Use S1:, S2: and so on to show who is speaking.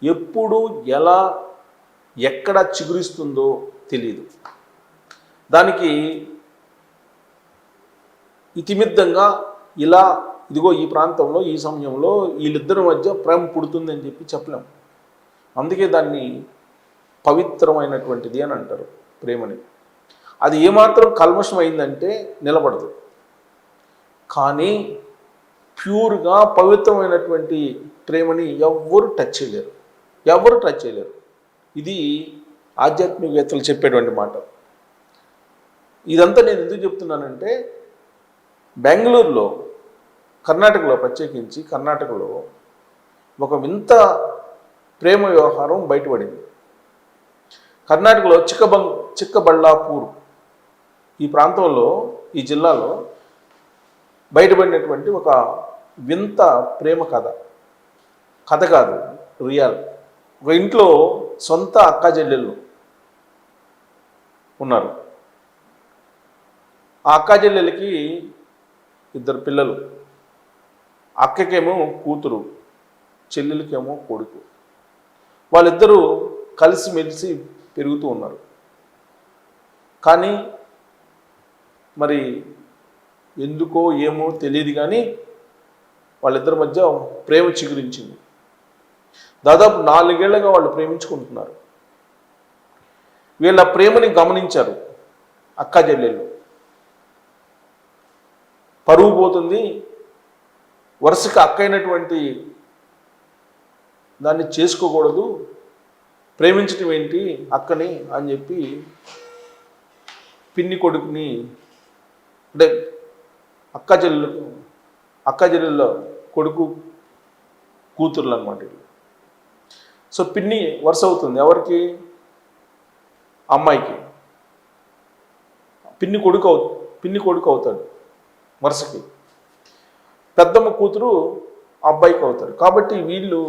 S1: ఎప్పుడు ఎలా ఎక్కడ చిగురిస్తుందో తెలియదు. దానికి ఇతిమిద్దంగా ఇలా ఇదిగో ఈ ప్రాంతంలో ఈ సమయంలో వీళ్ళిద్దరి మధ్య ప్రేమ పుడుతుంది అని చెప్పి చెప్పలేం. అందుకే దాన్ని పవిత్రమైనటువంటిది అని అంటారు ప్రేమని. అది ఏమాత్రం కల్మషం అయిందంటే నిలబడదు. కానీ ప్యూర్గా పవిత్రమైనటువంటి ప్రేమని ఎవ్వరు టచ్ చేయలేరు. ఇది ఆధ్యాత్మికవేత్తలు చెప్పేటువంటి మాట. ఇదంతా నేను ఎందుకు చెప్తున్నానంటే, బెంగళూరులో, కర్ణాటకలో, ప్రత్యేకించి కర్ణాటకలో ఒక వింత ప్రేమ వ్యవహారం బయటపడింది. కర్ణాటకలో చిక్కబళ్ళాపూర్ ఈ ప్రాంతంలో, ఈ జిల్లాలో బయటపడినటువంటి ఒక వింత ప్రేమ కథ కాదు, రియల్. ఒక ఇంట్లో సొంత అక్క చెల్లెళ్ళు ఉన్నారు. ఆ అక్క చెల్లెలకి 2 పిల్లలు. అక్కకేమో కూతురు, చెల్లెలకేమో కొడుకు. వాళ్ళిద్దరూ కలిసిమెలిసి పెరుగుతూ ఉన్నారు. కానీ మరి ఎందుకో ఏమో తెలియదు, కానీ వాళ్ళిద్దరి మధ్య ప్రేమ చిగురించింది. దాదాపు 4 ఏళ్లుగా వాళ్ళు ప్రేమించుకుంటున్నారు. వీళ్ళ ప్రేమని గమనించారు అక్క చెల్లెళ్ళు. పరువు పోతుంది, వరుసకి అక్కైనటువంటి దాన్ని చేసుకోకూడదు, ప్రేమించటం ఏంటి అక్కని అని చెప్పి పిన్ని కొడుకుని, అంటే అక్క చెల్లెళ్ళ కొడుకు కూతుర్లు అన్నమాట. సో పిన్ని వరుస అవుతుంది ఎవరికి? అమ్మాయికి. పిన్ని కొడుకు అవుతాడు వరుసకి. పెద్దమ్మ కూతురు అబ్బాయికి అవుతాడు. కాబట్టి వీళ్ళు